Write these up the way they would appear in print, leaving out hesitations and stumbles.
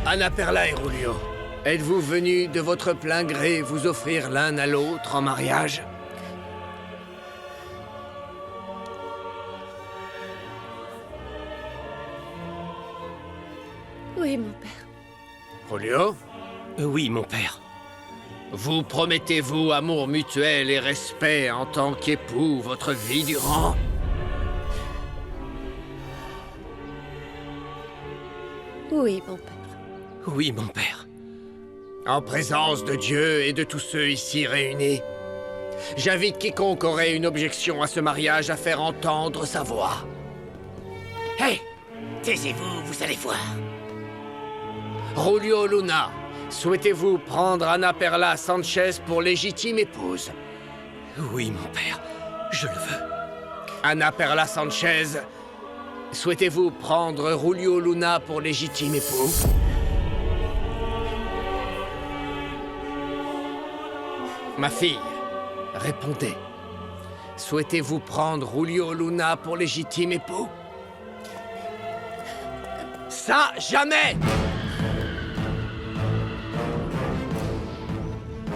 Anna Perla et Rulio, êtes-vous venus de votre plein gré vous offrir l'un à l'autre en mariage? Oui, mon père. Rulio, Oui, mon père. vous promettez-vous amour mutuel et respect en tant qu'époux votre vie durant? Oui, mon père. Oui, mon père. En présence de Dieu et de tous ceux ici réunis, j'invite quiconque aurait une objection à ce mariage à faire entendre sa voix. Hé! Taisez-vous, vous allez voir. Rulio Luna, souhaitez-vous prendre Anna Perla Sanchez pour légitime épouse? Oui, mon père. Je le veux. Anna Perla Sanchez, souhaitez-vous prendre Rulio Luna pour légitime époux? Ma fille, répondez. Souhaitez-vous prendre Rulio Luna pour légitime époux? Ça, jamais!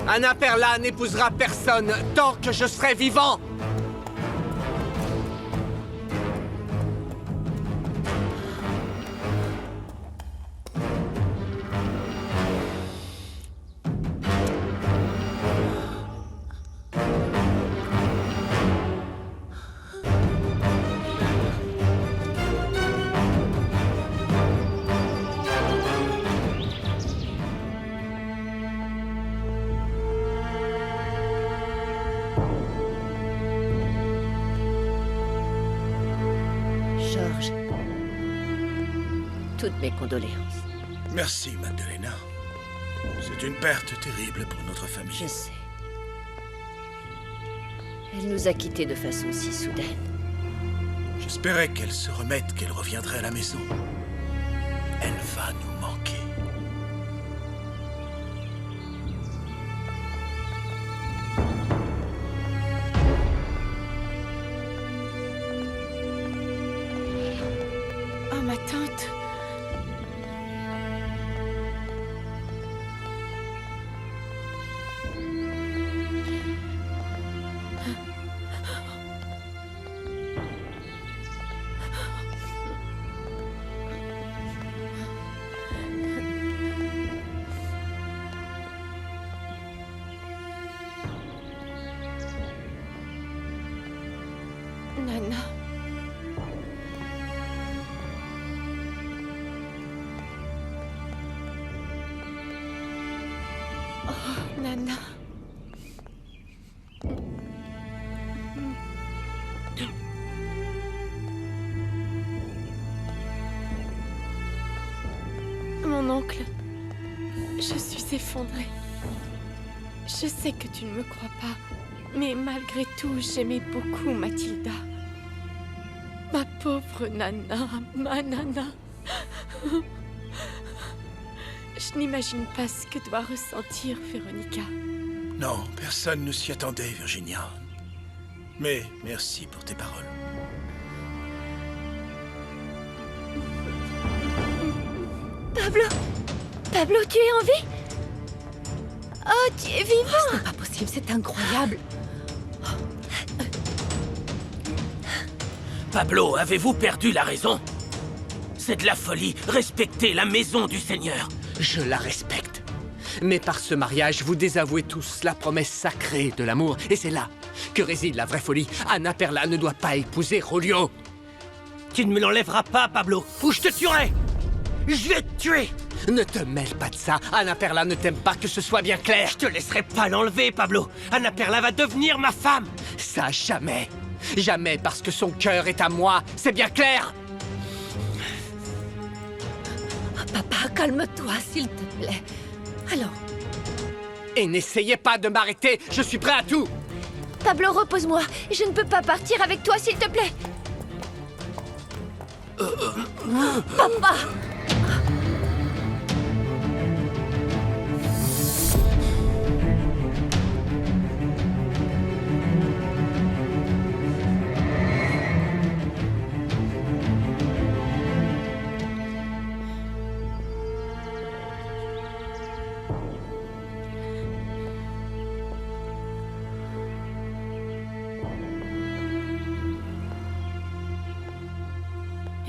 Anna Perla n'épousera personne tant que je serai vivant! Georges, toutes mes condoléances. Merci, Magdalena. C'est une perte terrible pour notre famille. Je sais. Elle nous a quittés de façon si soudaine. J'espérais qu'elle se remette, qu'elle reviendrait à la maison. Elle va nous manquer. Oh, ma tante. Nana. Oh, Nana. Mon oncle, je suis effondrée. Je sais que tu ne me crois pas, mais malgré tout, j'aimais beaucoup Mathilda. Ma pauvre Nana, ma Nana. Je n'imagine pas ce que doit ressentir Véronica. Non, personne ne s'y attendait, Virginia. Mais merci pour tes paroles. Pablo! Pablo, tu es en vie? Oh, tu es vivant! Ce n'est pas possible, c'est incroyable. Pablo, avez-vous perdu la raison? C'est de la folie. Respectez la maison du Seigneur. Je la respecte. Mais par ce mariage, vous désavouez tous la promesse sacrée de l'amour. Et c'est là que réside la vraie folie. Anna Perla ne doit pas épouser Rulio. Tu ne me l'enlèveras pas, Pablo, ou je te tuerai. Je vais te tuer. Ne te mêle pas de ça. Anna Perla ne t'aime pas, que ce soit bien clair. Je te laisserai pas l'enlever, Pablo. Anna Perla va devenir ma femme. Ça, jamais. Jamais, parce que son cœur est à moi. C'est bien clair. Papa, calme-toi, s'il te plaît. Allons. Et n'essayez pas de m'arrêter. Je suis prêt à tout. Pablo, repose-moi. Je ne peux pas partir avec toi, s'il te plaît. Papa!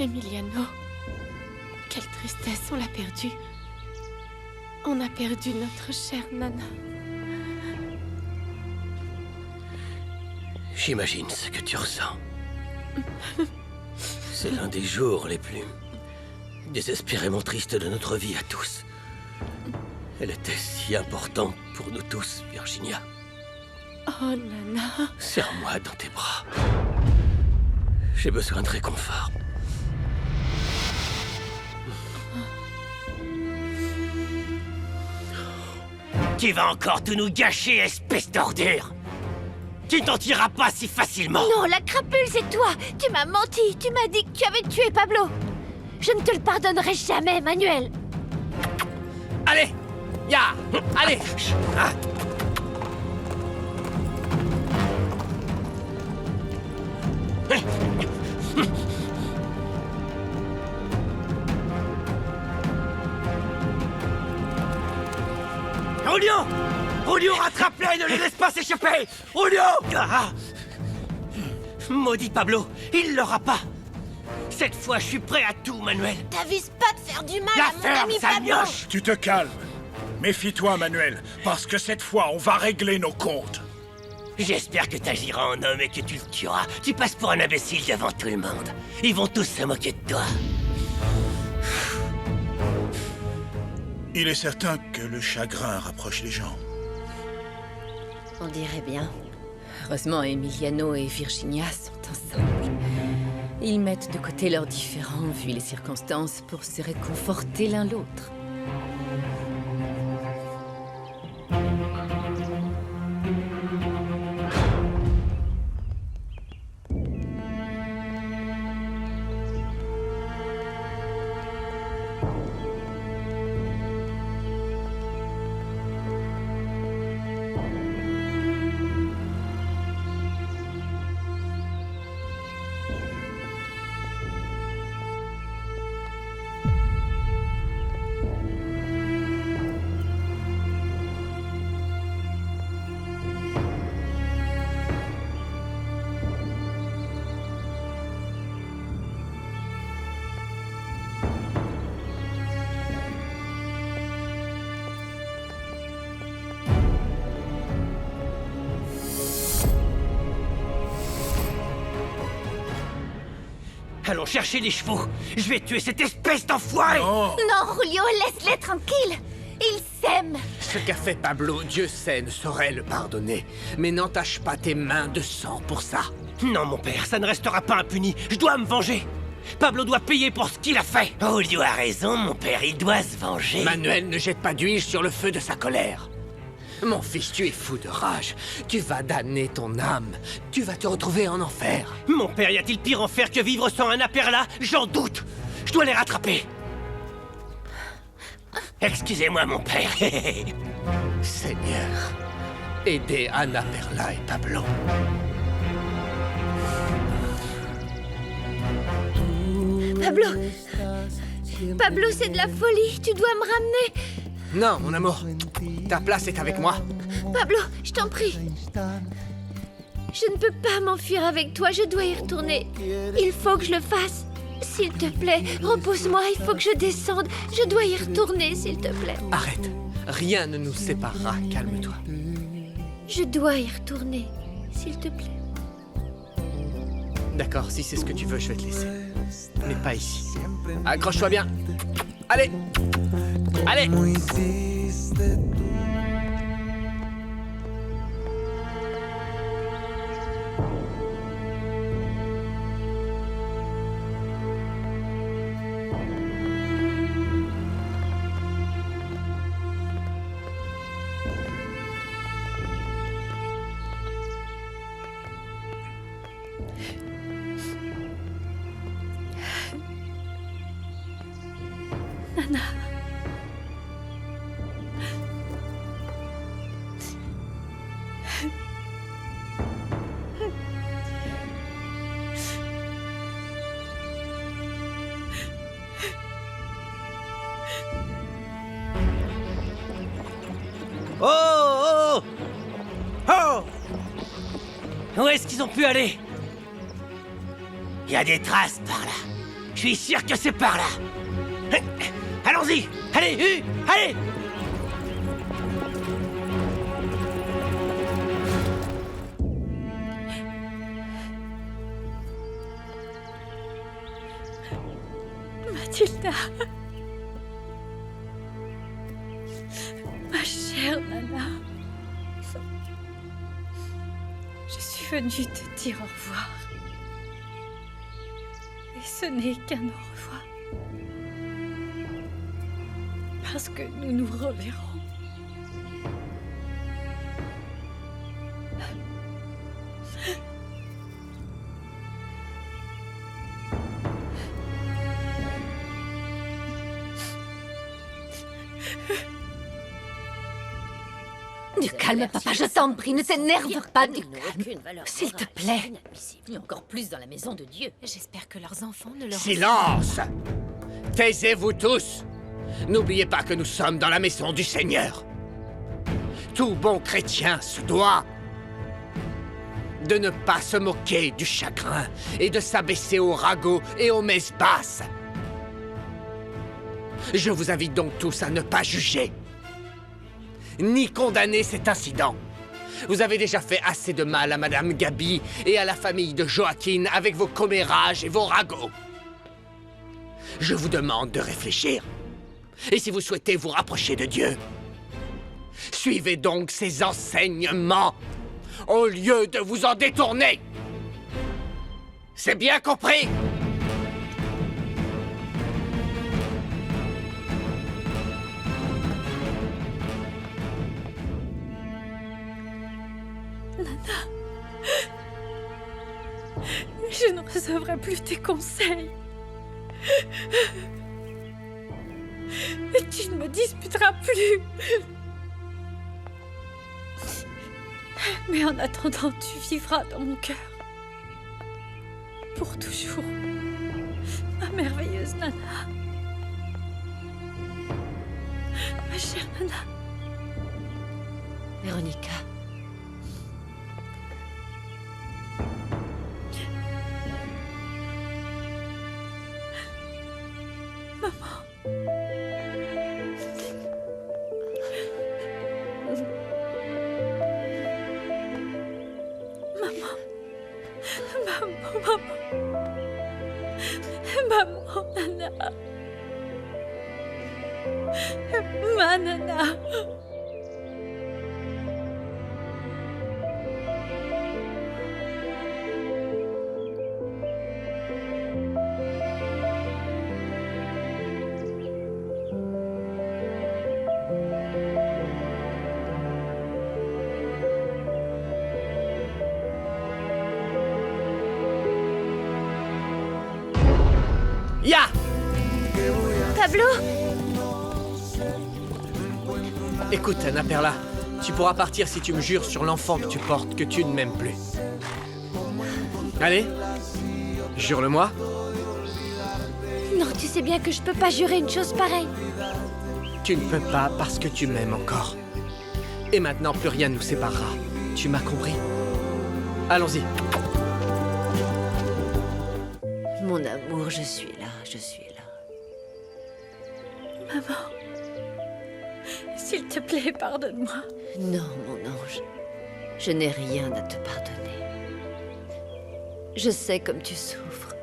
Emiliano. Quelle tristesse, on l'a perdu. On a perdu notre chère Nana. J'imagine ce que tu ressens. C'est l'un des jours les plus désespérément tristes de notre vie à tous. Elle était si importante pour nous tous, Virginia. Oh, Nana. Serre-moi dans tes bras. J'ai besoin de réconfort. Tu vas encore tout nous gâcher, espèce d'ordure! Tu t'en tireras pas si facilement! Non, la crapule, c'est toi! Tu m'as menti! Tu m'as dit que tu avais tué Pablo! Je ne te le pardonnerai jamais, Manuel! Allez! Ya! Allez! Ah. Julio! Julio, rattrape-les et ne les laisse pas s'échapper! Julio! Ah. Maudit Pablo, il l'aura pas! Cette fois, je suis prêt à tout, Manuel! T'avises pas de faire du mal La à mon ferme, ami sale Pablo! mioche! Tu te calmes. Méfie-toi, Manuel, parce que cette fois, on va régler nos comptes. J'espère que t'agiras en homme et que tu le tueras. Tu passes pour un imbécile devant tout le monde. Ils vont tous se moquer de toi. Il est certain que le chagrin rapproche les gens. On dirait bien. Heureusement, Emiliano et Virginia sont ensemble. Ils mettent de côté leurs différends, vu les circonstances, pour se réconforter l'un l'autre. Allons chercher les chevaux. Je vais tuer cette espèce d'enfoiré. Non, Non, Julio, laisse-les tranquilles! Ils s'aiment! Ce qu'a fait Pablo, Dieu sait, ne saurait le pardonner. Mais n'entache pas tes mains de sang pour ça. Non, mon père, ça ne restera pas impuni. Je dois me venger. Pablo doit payer pour ce qu'il a fait. Julio a raison, mon père, il doit se venger. Manuel ne jette pas d'huile sur le feu de sa colère. Mon fils, tu es fou de rage. Tu vas damner ton âme. Tu vas te retrouver en enfer. Mon père, y a-t-il pire enfer que vivre sans un aperla? J'en doute. Je dois les rattraper. Excusez-moi, mon père. Seigneur, aidez Anna Perla et Pablo. Pablo! Pablo, c'est de la folie! Tu dois me ramener! Non, mon amour. Ta place est avec moi. Pablo, je t'en prie! Je ne peux pas m'enfuir avec toi, je dois y retourner. Il faut que je le fasse. S'il te plaît, repose-moi, il faut que je descende. Je dois y retourner, s'il te plaît. Arrête. Rien ne nous séparera. Calme-toi. Je dois y retourner, s'il te plaît. D'accord, si c'est ce que tu veux, je vais te laisser. Mais pas ici. Accroche-toi bien. Allez. Allez. Nana. Oh, oh, oh! Où est-ce qu'ils ont pu aller? Il y a des traces par là. Je suis sûr que c'est par là. Allons-y. Allez, allez. Mathilda. Ma chère Nana. Je suis venue te dire au revoir. Et ce n'est qu'un au revoir. Parce que nous nous reverrons. Du calme, papa, je t'en prie, ne t'énerve pas, du calme. S'il te plaît. Et encore plus dans la maison de Dieu. J'espère que leurs enfants ne leur... Silence! Taisez-vous tous! N'oubliez pas que nous sommes dans la maison du Seigneur. Tout bon chrétien se doit de ne pas se moquer du chagrin et de s'abaisser aux ragots et aux messes basses. Je vous invite donc tous à ne pas juger, ni condamner cet incident. Vous avez déjà fait assez de mal à Madame Gaby et à la famille de Joaquin avec vos commérages et vos ragots. Je vous demande de réfléchir. Et si vous souhaitez vous rapprocher de Dieu, suivez donc ses enseignements au lieu de vous en détourner. C'est bien compris? Je ne recevrai plus tes conseils. Tu ne me disputeras plus. Mais en attendant, tu vivras dans mon cœur. Pour toujours. Ma merveilleuse Nana. Ma chère Nana. Véronica. Maman, Nana. Ma Nana. Ya! Pablo? Écoute, Anna Perla, tu pourras partir si tu me jures sur l'enfant que tu portes que tu ne m'aimes plus. Allez, jure-le-moi. Non, tu sais bien que je peux pas jurer une chose pareille. Tu ne peux pas parce que tu m'aimes encore. Et maintenant, plus rien ne nous séparera. Tu m'as compris? Allons-y. Mon amour, je suis là, je suis là. Maman. S'il te plaît, pardonne-moi. Non, mon ange. Je n'ai rien à te pardonner. Je sais comme tu souffres.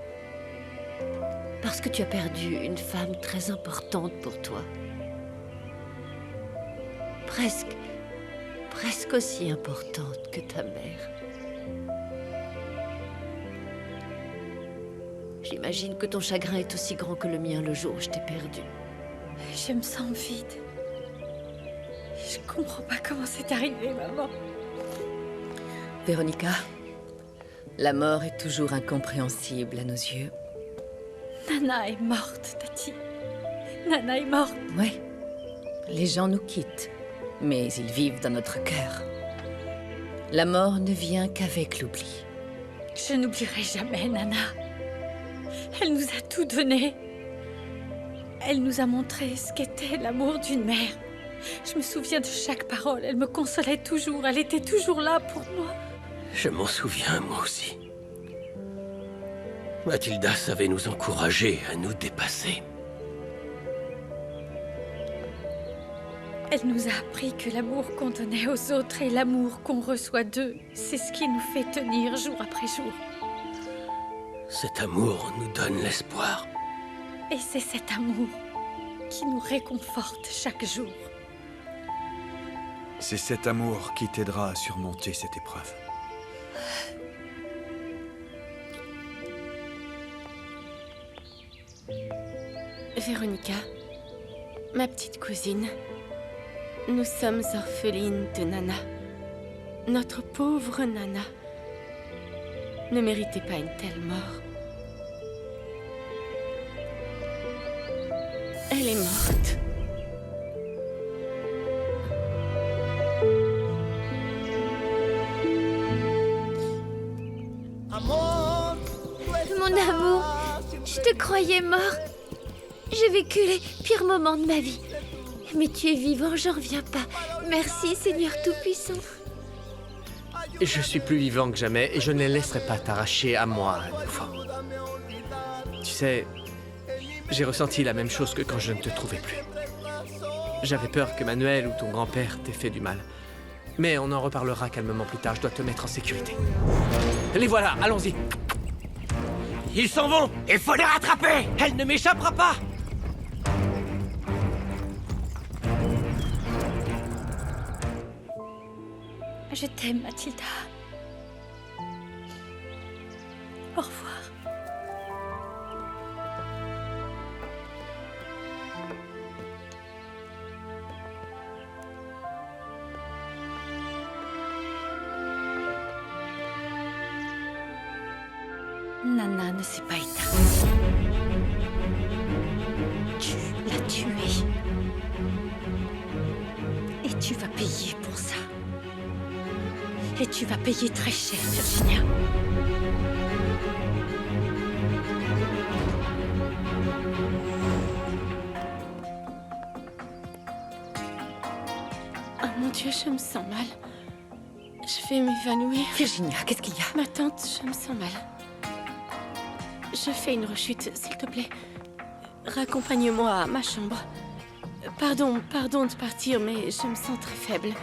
Parce que tu as perdu une femme très importante pour toi. Presque aussi importante que ta mère. J'imagine que ton chagrin est aussi grand que le mien le jour où je t'ai perdu. Je me sens vide. Je comprends pas comment c'est arrivé, maman. Véronica, la mort est toujours incompréhensible à nos yeux. Nana est morte, Tati. Nana est morte. Oui, les gens nous quittent, mais ils vivent dans notre cœur. La mort ne vient qu'avec l'oubli. Je n'oublierai jamais Nana. Elle nous a tout donné. Elle nous a montré ce qu'était l'amour d'une mère. Je me souviens de chaque parole. Elle me consolait toujours. Elle était toujours là pour moi. Je m'en souviens, moi aussi. Mathilda savait nous encourager à nous dépasser. Elle nous a appris que l'amour qu'on donnait aux autres et l'amour qu'on reçoit d'eux, c'est ce qui nous fait tenir jour après jour. Cet amour nous donne l'espoir. Et c'est cet amour qui nous réconforte chaque jour. C'est cet amour qui t'aidera à surmonter cette épreuve. Véronica, ma petite cousine, nous sommes orphelines de Nana. Notre pauvre Nana ne méritait pas une telle mort. Elle est morte. Mon amour, je te croyais mort. J'ai vécu les pires moments de ma vie. Mais tu es vivant, j'en reviens pas. Merci, Seigneur Tout-Puissant. Je suis plus vivant que jamais et je ne laisserai pas t'arracher à moi à nouveau. Tu sais, j'ai ressenti la même chose que quand je ne te trouvais plus. J'avais peur que Manuel ou ton grand-père t'ait fait du mal. Mais on en reparlera calmement plus tard, je dois te mettre en sécurité. Les voilà, allons-y. Ils s'en vont. Il faut les rattraper. Elle ne m'échappera pas. Je t'aime, Mathilda. Au revoir. Nana ne s'est pas éteinte. Tu l'as tuée. Et tu vas payer pour ça. Et tu vas payer très cher, Virginia. Oh mon Dieu, je me sens mal. Je vais m'évanouir. Virginia, qu'est-ce qu'il y a? Ma tante, je me sens mal. Je fais une rechute, s'il te plaît. Raccompagne-moi à ma chambre. Pardon de partir, mais je me sens très faible.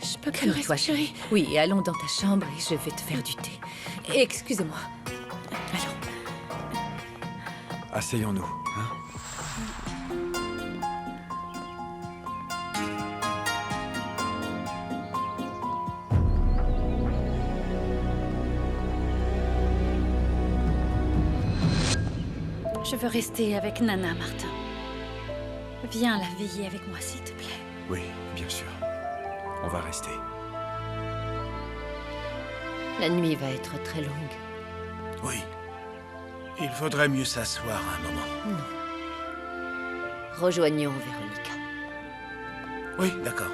Je peux plus Calme-toi, respirer. chérie. Oui, allons dans ta chambre et je vais te faire du thé. Excusez-moi. Allons. Asseyons-nous, hein? Je veux rester avec Nana, Martin. Viens la veiller avec moi, s'il te plaît. Oui, bien sûr. On va rester. La nuit va être très longue. Oui. Il faudrait mieux s'asseoir un moment. Rejoignons Véronica. Oui, d'accord.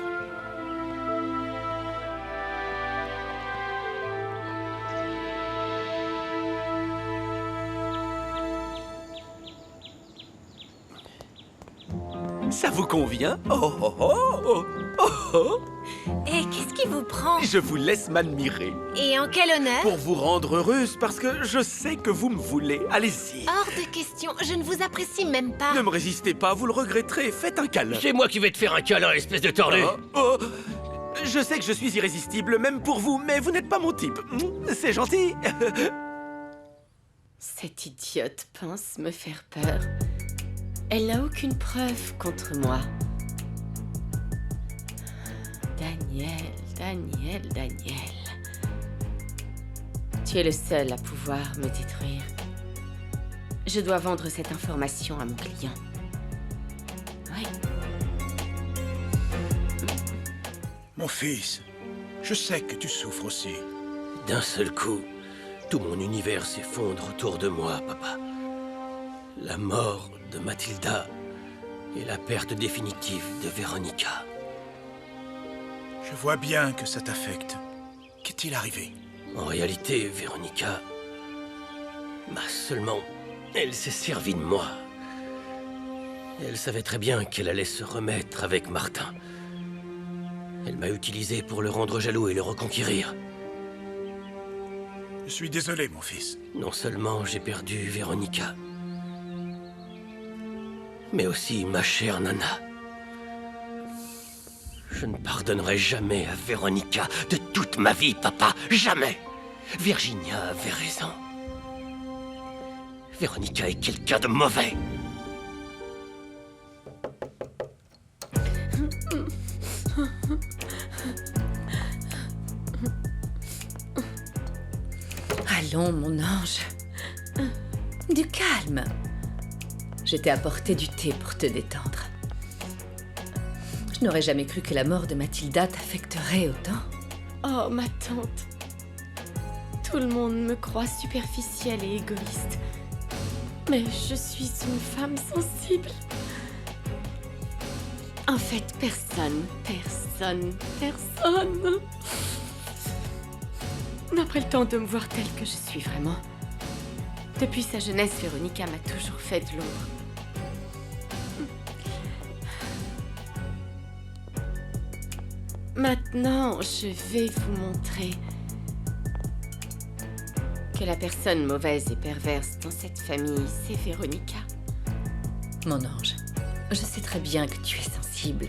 Ça vous convient? Oh oh oh oh oh oh! Et qu'est-ce qui vous prend? Je vous laisse m'admirer. Et en quel honneur? Pour vous rendre heureuse, parce que je sais que vous me voulez. Allez-y. Hors de question, je ne vous apprécie même pas. Ne me résistez pas, vous le regretterez. Faites un câlin. C'est moi qui vais te faire un câlin, espèce de tordu. Oh, oh. Je sais que je suis irrésistible, même pour vous, mais vous n'êtes pas mon type. C'est gentil. Cette idiote pense me faire peur. Elle n'a aucune preuve contre moi. Daniel. Tu es le seul à pouvoir me détruire. Je dois vendre cette information à mon client. Oui. Mon fils, je sais que tu souffres aussi. D'un seul coup, tout mon univers s'effondre autour de moi, papa. La mort de Mathilda et la perte définitive de Véronica. Je vois bien que ça t'affecte. Qu'est-il arrivé? En réalité, Véronica m'a seulement... Elle s'est servie de moi. Elle savait très bien qu'elle allait se remettre avec Martin. Elle m'a utilisé pour le rendre jaloux et le reconquérir. Je suis désolé, mon fils. Non seulement j'ai perdu Véronica, mais aussi ma chère Nana. Je ne pardonnerai jamais à Véronica de toute ma vie, papa. Jamais. Virginia avait raison. Véronica est quelqu'un de mauvais. Allons, mon ange. Du calme. Je t'ai apporté du thé pour te détendre. Je n'aurais jamais cru que la mort de Mathilda t'affecterait autant. Oh, ma tante. Tout le monde me croit superficielle et égoïste. Mais je suis une femme sensible. En fait, personne n'a pris le temps de me voir telle que je suis vraiment. Depuis sa jeunesse, Véronica m'a toujours fait de l'ombre. Maintenant, je vais vous montrer que la personne mauvaise et perverse dans cette famille, c'est Véronica. Mon ange, je sais très bien que tu es sensible,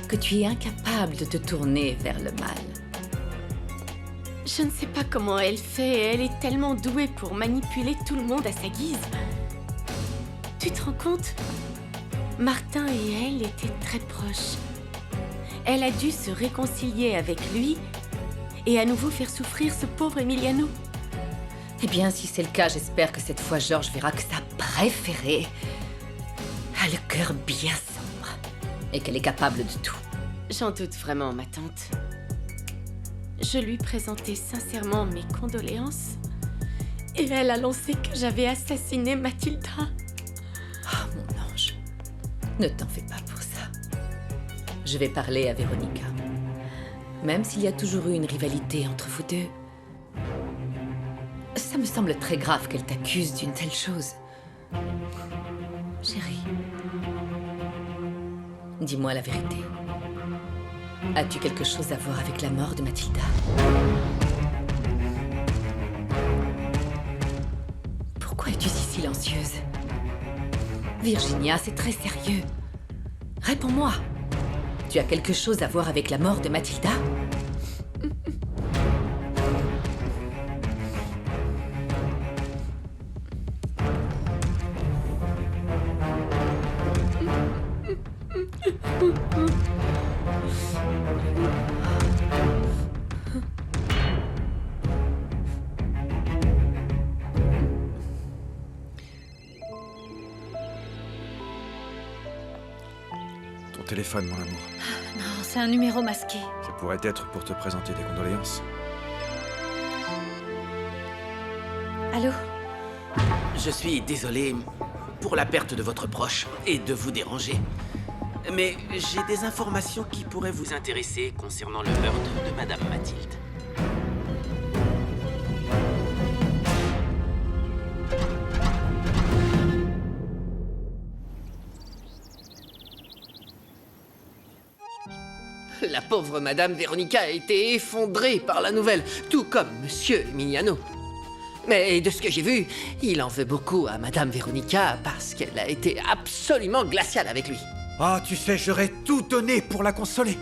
que tu es incapable de te tourner vers le mal. Je ne sais pas comment elle fait, elle est tellement douée pour manipuler tout le monde à sa guise. Tu te rends compte? Martin et elle étaient très proches. Elle a dû se réconcilier avec lui et à nouveau faire souffrir ce pauvre Emiliano. Eh bien, si c'est le cas, j'espère que cette fois, Georges verra que sa préférée a le cœur bien sombre et qu'elle est capable de tout. J'en doute vraiment, ma tante. Je lui présentais sincèrement mes condoléances et elle a lancé que j'avais assassiné Mathilda. Oh, mon ange, ne t'en fais pas pour ça. Je vais parler à Véronica. Même s'il y a toujours eu une rivalité entre vous deux, ça me semble très grave qu'elle t'accuse d'une telle chose. Chérie, dis-moi la vérité. As-tu quelque chose à voir avec la mort de Mathilda? Pourquoi es-tu si silencieuse? Virginia, c'est très sérieux. Réponds-moi. Tu as quelque chose à voir avec la mort de Mathilda? Ton téléphone, mon amour. Non, c'est un numéro masqué. Ça pourrait être pour te présenter des condoléances. Allô? Je suis désolé pour la perte de votre proche et de vous déranger. Mais j'ai des informations qui pourraient vous intéresser concernant le meurtre de Madame Mathilde. La pauvre Madame Véronica a été effondrée par la nouvelle, tout comme Monsieur Emiliano. Mais de ce que j'ai vu, il en veut beaucoup à Madame Véronica parce qu'elle a été absolument glaciale avec lui. Ah, tu sais, j'aurais tout donné pour la consoler.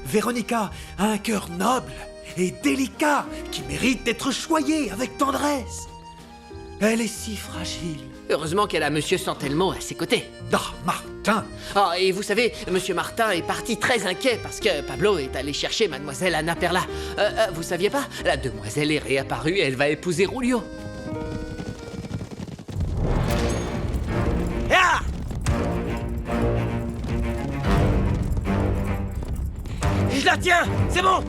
Véronica a un cœur noble et délicat qui mérite d'être choyé avec tendresse. Elle est si fragile. Heureusement qu'elle a Monsieur Santelmo à ses côtés. Ah, Martin! Ah, et vous savez, Monsieur Martin est parti très inquiet parce que Pablo est allé chercher Mademoiselle Anna Perla. Vous saviez pas? La demoiselle est réapparue et elle va épouser Rulio. Ah! Je la tiens! C'est bon!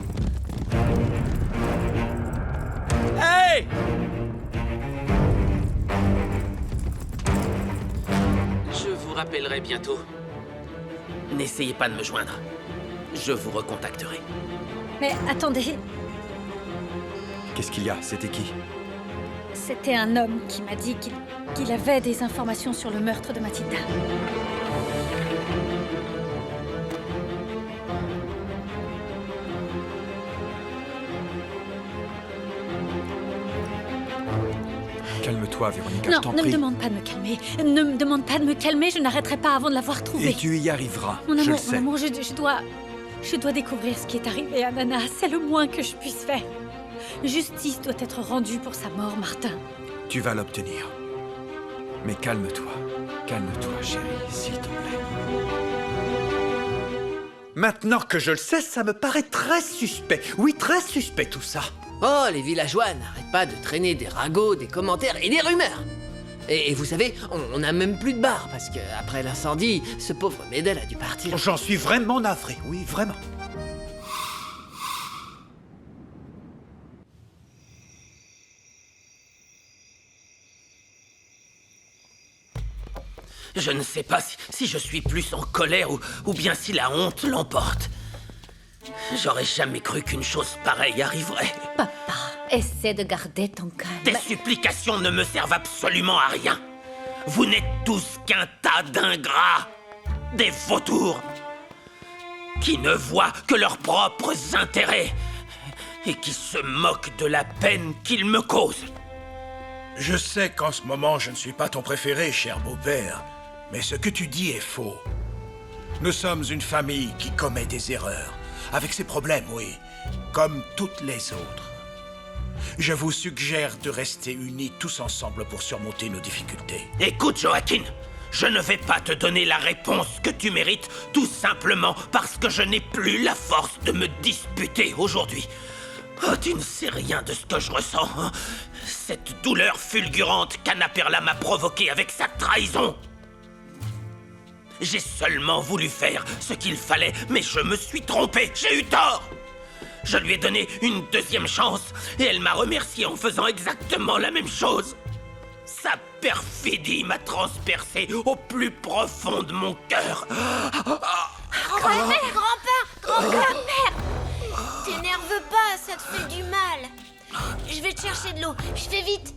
Hey! Je vous rappellerai bientôt. N'essayez pas de me joindre. Je vous recontacterai. Mais attendez, Qu'est-ce qu'il y a? C'était qui? c'était un homme qui m'a dit qu'il avait des informations sur le meurtre de Mathilda. Calme-toi, Véronica, Non, je t'en ne me prie. demande pas de me calmer. Ne me demande pas de me calmer, je n'arrêterai pas avant de l'avoir trouvé. Et tu y arriveras, Mon je amour, le sais. mon amour, je dois découvrir ce qui est arrivé à Nana. C'est le moins que je puisse faire. Justice doit être rendue pour sa mort, Martin. Tu vas l'obtenir. Mais calme-toi. Calme-toi, chérie, s'il te plaît. Maintenant que je le sais, ça me paraît très suspect. Oui, très suspect tout ça. Oh, les villageois n'arrêtent pas de traîner des ragots, des commentaires et des rumeurs. Et vous savez, on n'a même plus de bar, parce que après l'incendie, ce pauvre Médel a dû partir. J'en suis vraiment navré, oui, vraiment. Je ne sais pas si je suis plus en colère ou bien si la honte l'emporte. J'aurais jamais cru qu'une chose pareille arriverait. Papa, essaie de garder ton calme. Tes supplications ne me servent absolument à rien. Vous n'êtes tous qu'un tas d'ingrats, des vautours, qui ne voient que leurs propres intérêts et qui se moquent de la peine qu'ils me causent. Je sais qu'en ce moment, je ne suis pas ton préféré, cher beau-père, mais ce que tu dis est faux. Nous sommes une famille qui commet des erreurs, avec ses problèmes, oui, comme toutes les autres. Je vous suggère de rester unis tous ensemble pour surmonter nos difficultés. Écoute, Joaquin, je ne vais pas te donner la réponse que tu mérites, tout simplement parce que je n'ai plus la force de me disputer aujourd'hui. Oh, tu ne sais rien de ce que je ressens, hein? Cette douleur fulgurante qu'Annapurna m'a provoquée avec sa trahison. J'ai seulement voulu faire ce qu'il fallait, mais je me suis trompé, j'ai eu tort. Je lui ai donné une deuxième chance, et elle m'a remercié en faisant exactement la même chose. Sa perfidie m'a transpercé au plus profond de mon cœur. Grand-mère, grand-père! T'énerve pas, ça te fait du mal. Je vais te chercher de l'eau, je fais vite.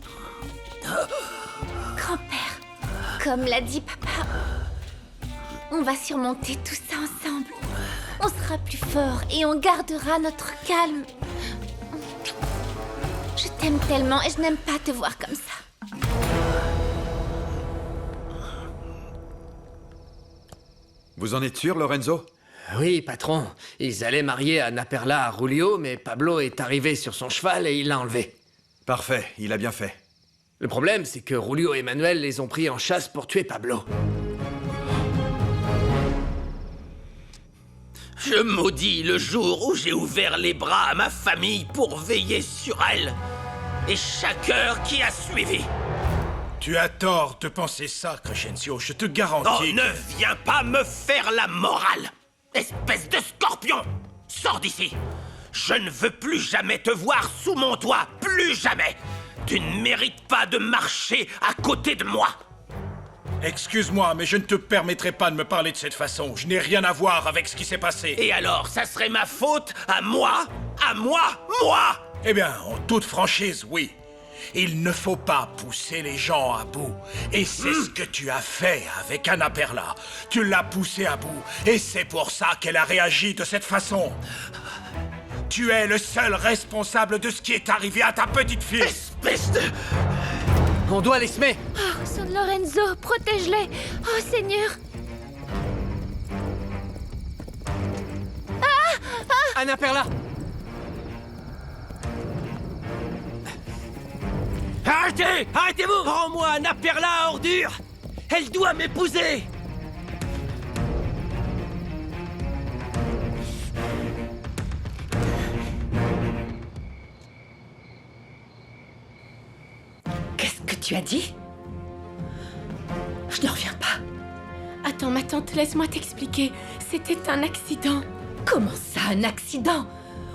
Grand-père, comme l'a dit papa, on va surmonter tout ça ensemble. On sera plus fort et on gardera notre calme. Je t'aime tellement et je n'aime pas te voir comme ça. Vous en êtes sûr, Lorenzo? Oui, patron. Ils allaient marier Annapurna à Julio, mais Pablo est arrivé sur son cheval et il l'a enlevé. Parfait, il a bien fait. Le problème, c'est que Julio et Manuel les ont pris en chasse pour tuer Pablo. Je maudis le jour où j'ai ouvert les bras à ma famille pour veiller sur elle. Et chaque heure qui a suivi. Tu as tort de penser ça, Crescencio, je te garantis. Oh, ne viens pas me faire la morale, espèce de scorpion! Sors d'ici! Je ne veux plus jamais te voir sous mon toit, plus jamais! Tu ne mérites pas de marcher à côté de moi! Excuse-moi, mais je ne te permettrai pas de me parler de cette façon. Je n'ai rien à voir avec ce qui s'est passé. Et alors, ça serait ma faute à moi? À moi? Moi? Eh bien, en toute franchise, oui. Il ne faut pas pousser les gens à bout. Et c'est ce que tu as fait avec Annapurna. Tu l'as poussée à bout. Et c'est pour ça qu'elle a réagi de cette façon. Tu es le seul responsable de ce qui est arrivé à ta petite fille. Espèce de... On doit les semer. Oh, San Lorenzo, protège-les. Oh, Seigneur. Annapurna! Arrêtez! Arrêtez-vous! Rends-moi Annapurna, ordure! Elle doit m'épouser! Qu'est-ce que tu as dit? Je ne reviens pas. Attends, ma tante, laisse-moi t'expliquer. C'était un accident. Comment ça, un accident?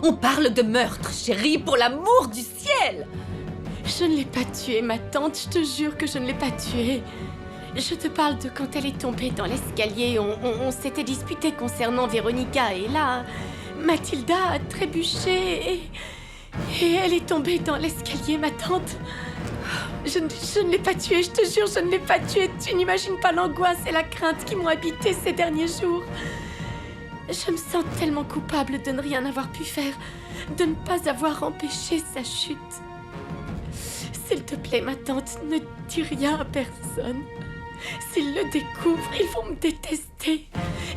On parle de meurtre, chérie, pour l'amour du ciel! Je ne l'ai pas tuée, ma tante. Je te jure que je ne l'ai pas tuée. Je te parle de quand elle est tombée dans l'escalier. On s'était disputé concernant Véronica. Et là, Mathilda a trébuché et elle est tombée dans l'escalier, ma tante. Je ne l'ai pas tuée, je te jure, je ne l'ai pas tuée. Tu n'imagines pas l'angoisse et la crainte qui m'ont habité ces derniers jours. Je me sens tellement coupable de ne rien avoir pu faire, de ne pas avoir empêché sa chute. S'il te plaît, ma tante, ne dis rien à personne. S'ils le découvrent, ils vont me détester.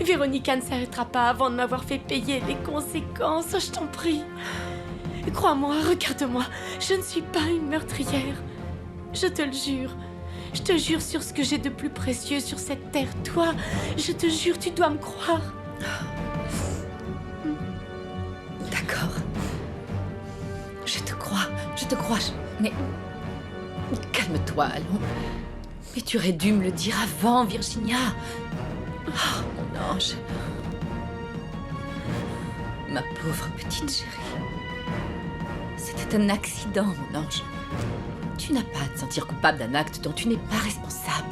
Véronica ne s'arrêtera pas avant de m'avoir fait payer les conséquences, je t'en prie. Crois-moi, regarde-moi, je ne suis pas une meurtrière. Je te le jure. Je te jure sur ce que j'ai de plus précieux sur cette terre. Toi, je te jure, tu dois me croire. D'accord. Je te crois. Mais calme-toi, allons. Mais tu aurais dû me le dire avant, Virginia. Oh, mon ange. Ma pauvre petite chérie. C'était un accident, mon ange. Tu n'as pas à te sentir coupable d'un acte dont tu n'es pas responsable.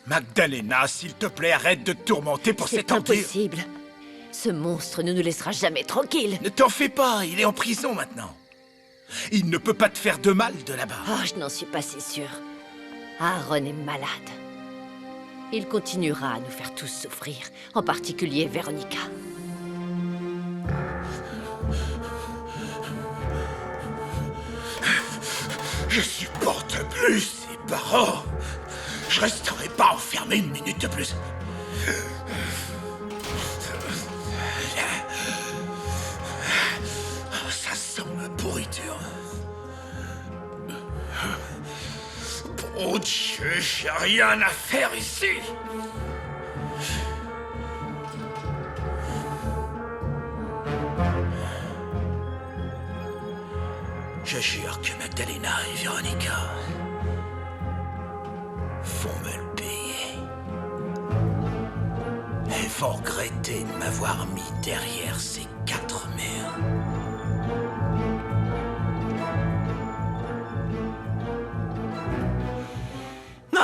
Magdalena, s'il te plaît, arrête de te tourmenter pour cet empire. C'est impossible. Ce monstre ne nous laissera jamais tranquilles. Ne t'en fais pas, il est en prison maintenant. Il ne peut pas te faire de mal de là-bas. Oh, je n'en suis pas si sûre. Aaron est malade. Il continuera à nous faire tous souffrir, en particulier Véronica. Je supporte plus ces parents. Je resterai pas enfermé une minute de plus. Ça sent la pourriture. Oh Dieu, j'ai rien à faire ici. Je jure que Magdalena et Véronica vont me le payer. Elles vont regretter de m'avoir mis derrière ces 4 murs.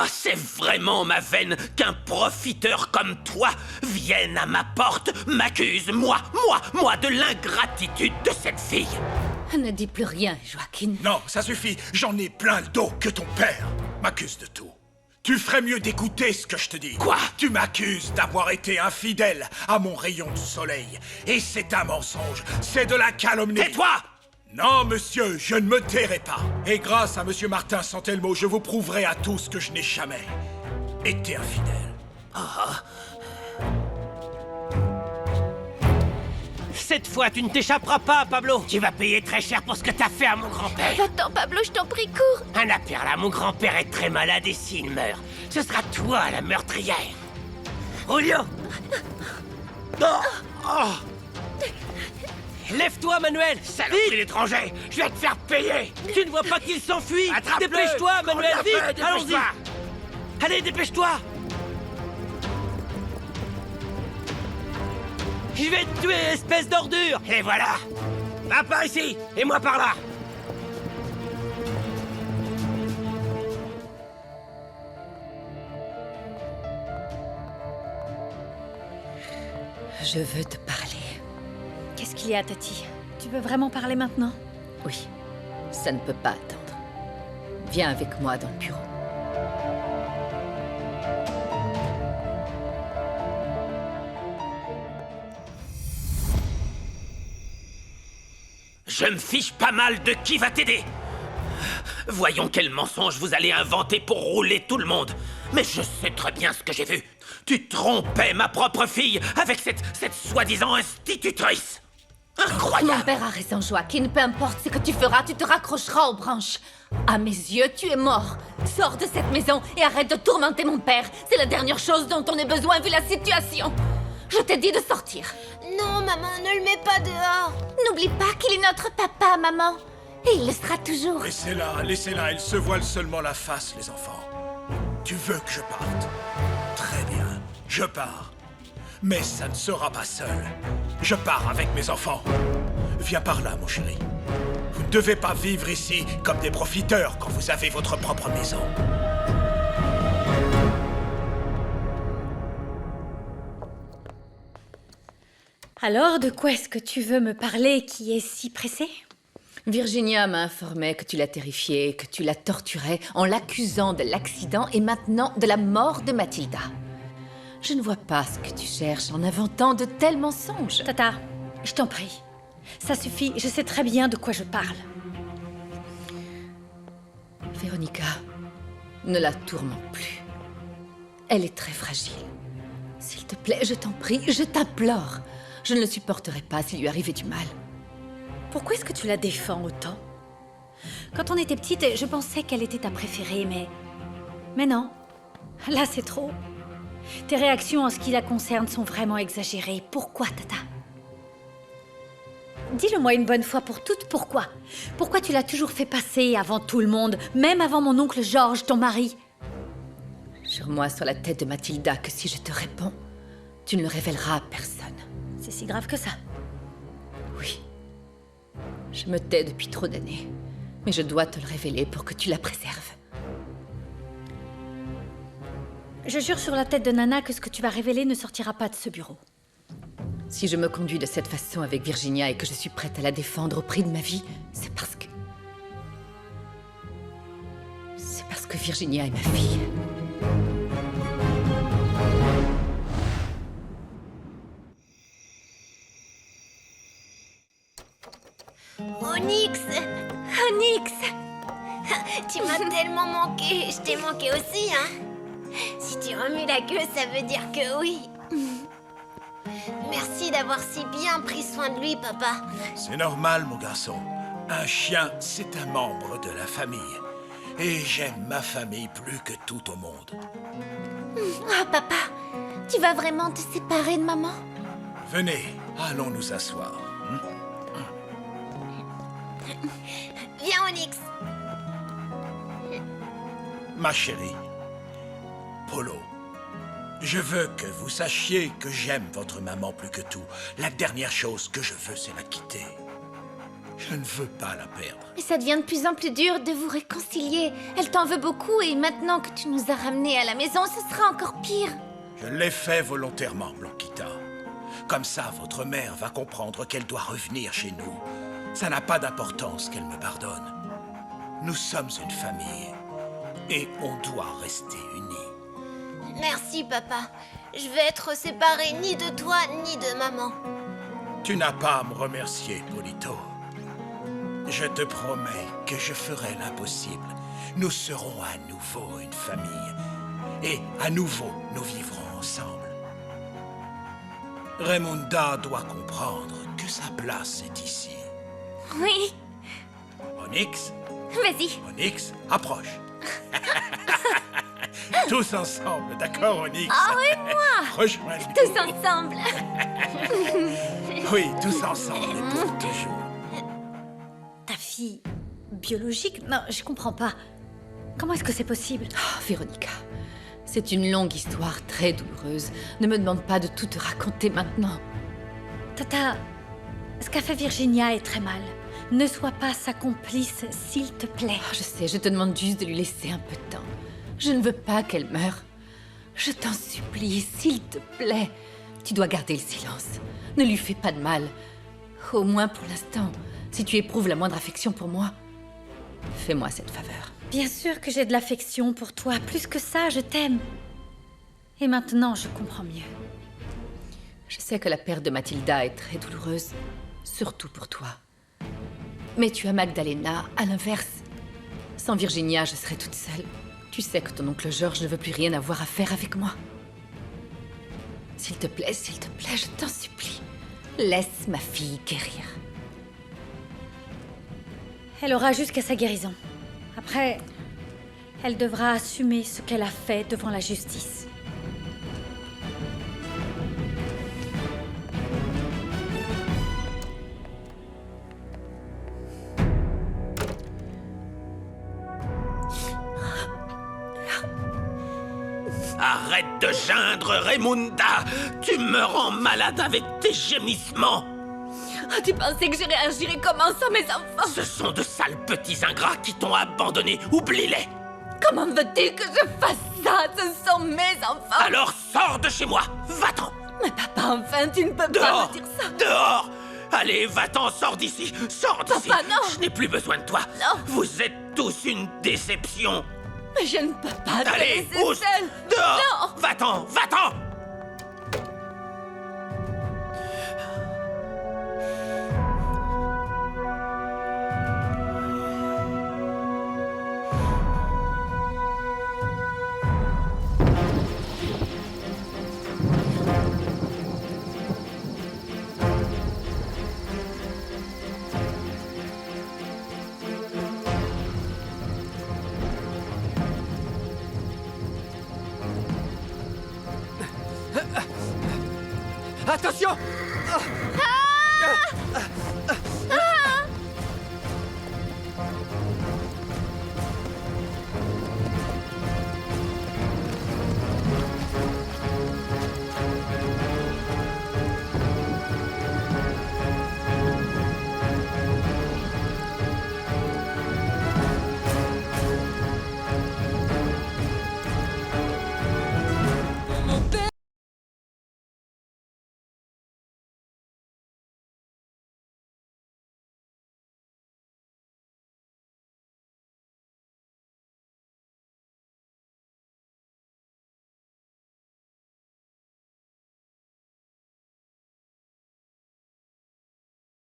Ah, c'est vraiment ma veine qu'un profiteur comme toi vienne à ma porte, m'accuse, moi, de l'ingratitude de cette fille. Ne dis plus rien, Joaquin. Non, ça suffit. J'en ai plein le dos que ton père m'accuse de tout. Tu ferais mieux d'écouter ce que je te dis. Quoi? Tu m'accuses d'avoir été infidèle à mon rayon de soleil. Et c'est un mensonge. C'est de la calomnie. Tais-toi! Non, monsieur, je ne me tairai pas. Et grâce à monsieur Martin Santelmo, je vous prouverai à tous que je n'ai jamais été infidèle. Cette fois, tu ne t'échapperas pas, Pablo. Tu vas payer très cher pour ce que t'as fait à mon grand-père. Va-t'en, Pablo, je t'en prie, cours. Anna Perla, mon grand-père est très malade et s'il meurt, ce sera toi la meurtrière. Julio! Oh. Lève-toi, Manuel! Saloperie d'étranger! Je vais te faire payer! Tu ne vois pas qu'il s'enfuit? Attrape-le! Dépêche-toi, Manuel, Prends la vite! main, Allons-y! dépêche-toi. Allez, dépêche-toi! Je vais te tuer, espèce d'ordure! Et voilà! Va par ici, et moi par là! Je veux te parler. Qu'est-ce qu'il y a, Tati? Tu veux vraiment parler maintenant? Oui, ça ne peut pas attendre. Viens avec moi dans le bureau. Je me fiche pas mal de qui va t'aider. Voyons quel mensonge vous allez inventer pour rouler tout le monde. Mais je sais très bien ce que j'ai vu. Tu trompais ma propre fille avec cette soi-disant institutrice. Incroyable! Mon père a raison, Joaquin. Peu importe ce que tu feras, tu te raccrocheras aux branches. À mes yeux, tu es mort. Sors de cette maison et arrête de tourmenter mon père. C'est la dernière chose dont on ait besoin vu la situation. Je t'ai dit de sortir. Non, maman, ne le mets pas dehors. N'oublie pas qu'il est notre papa, maman. Et il le sera toujours. Laissez-la, elle se voile seulement la face, les enfants. Tu veux que je parte? Très bien, je pars. Mais ça ne sera pas seul. Je pars avec mes enfants. Viens par là, mon chéri. Vous ne devez pas vivre ici comme des profiteurs quand vous avez votre propre maison. Alors, de quoi est-ce que tu veux me parler qui est si pressé? Virginia m'a informé que tu l'as terrifiée, que tu la torturais en l'accusant de l'accident et maintenant de la mort de Mathilda. Je ne vois pas ce que tu cherches en inventant de tels mensonges. Tata, je t'en prie. Ça suffit, je sais très bien de quoi je parle. Véronica, ne la tourmente plus. Elle est très fragile. S'il te plaît, je t'en prie, je t'implore. Je ne le supporterai pas s'il lui arrivait du mal. Pourquoi est-ce que tu la défends autant? Quand on était petite, je pensais qu'elle était ta préférée, mais non. Là, c'est trop. Tes réactions en ce qui la concerne sont vraiment exagérées. Pourquoi, Tata? Dis-le-moi une bonne fois pour toutes, pourquoi? Pourquoi tu l'as toujours fait passer avant tout le monde, même avant mon oncle Georges, ton mari? Jure-moi sur la tête de Mathilda que si je te réponds, tu ne le révéleras à personne. C'est si grave que ça? Oui. Je me tais depuis trop d'années, mais je dois te le révéler pour que tu la préserves. Je jure sur la tête de Nana que ce que tu vas révéler ne sortira pas de ce bureau. Si je me conduis de cette façon avec Virginia et que je suis prête à la défendre au prix de ma vie, c'est parce que Virginia est ma fille. Onyx! Onyx! Tu m'as tellement manqué. Je t'ai manqué aussi, hein? Si tu remues la queue, ça veut dire que oui. Merci d'avoir si bien pris soin de lui, papa. C'est normal, mon garçon. Un chien, c'est un membre de la famille. Et j'aime ma famille plus que tout au monde. Ah, papa, tu vas vraiment te séparer de maman? Venez, allons nous asseoir. Viens, Onyx. Ma chérie, Polo, je veux que vous sachiez que j'aime votre maman plus que tout. La dernière chose que je veux, c'est la quitter. Je ne veux pas la perdre. Mais ça devient de plus en plus dur de vous réconcilier. Elle t'en veut beaucoup et maintenant que tu nous as ramenés à la maison, ce sera encore pire. Je l'ai fait volontairement, Blanquita. Comme ça, votre mère va comprendre qu'elle doit revenir chez nous. Ça n'a pas d'importance qu'elle me pardonne. Nous sommes une famille et on doit rester unis. Merci, papa. Je vais être séparée ni de toi ni de maman. Tu n'as pas à me remercier, Polito. Je te promets que je ferai l'impossible. Nous serons à nouveau une famille. Et à nouveau, nous vivrons ensemble. Raymunda doit comprendre que sa place est ici. Oui. Onyx, Vas-y. Onyx, approche. Tous ensemble, d'accord, Onyx? Ah oui, moi. Rejoins-nous. Tous ensemble. Oui, tous ensemble et pour toujours. Ta fille biologique? Non, je comprends pas. Comment est-ce que c'est possible? Oh, Véronica, c'est une longue histoire très douloureuse. Ne me demande pas de tout te raconter maintenant. Tata, ce qu'a fait Virginia est très mal. Ne sois pas sa complice, s'il te plaît. Oh, je sais, je te demande juste de lui laisser un peu de temps. Je ne veux pas qu'elle meure. Je t'en supplie, s'il te plaît. Tu dois garder le silence. Ne lui fais pas de mal. Au moins pour l'instant, si tu éprouves la moindre affection pour moi, fais-moi cette faveur. Bien sûr que j'ai de l'affection pour toi. Plus que ça, je t'aime. Et maintenant, je comprends mieux. Je sais que la perte de Mathilda est très douloureuse, surtout pour toi. Mais tu as Magdalena, à l'inverse. Sans Virginia, je serais toute seule. Tu sais que ton oncle Georges ne veut plus rien avoir à faire avec moi. S'il te plaît, je t'en supplie. Laisse ma fille guérir. Elle aura jusqu'à sa guérison. Après, elle devra assumer ce qu'elle a fait devant la justice. Arrête de geindre, Raymunda! Tu me rends malade avec tes gémissements! Oh, tu pensais que je réagirais comment sans mes enfants? Ce sont de sales petits ingrats qui t'ont abandonné, oublie-les! Comment veux-tu que je fasse ça? Ce sont mes enfants! Alors sors de chez moi! Va-t'en! Mais papa, enfin, tu ne peux pas Dehors! me dire ça! Dehors! Allez, va-t'en, sors d'ici. Sors d'ici. Papa, non. Je n'ai plus besoin de toi. Non. Vous êtes tous une déception. Mais je ne peux pas te Allez, laisser pousse. seule. Dehors. Non. Va-t'en, va-t'en. Attention!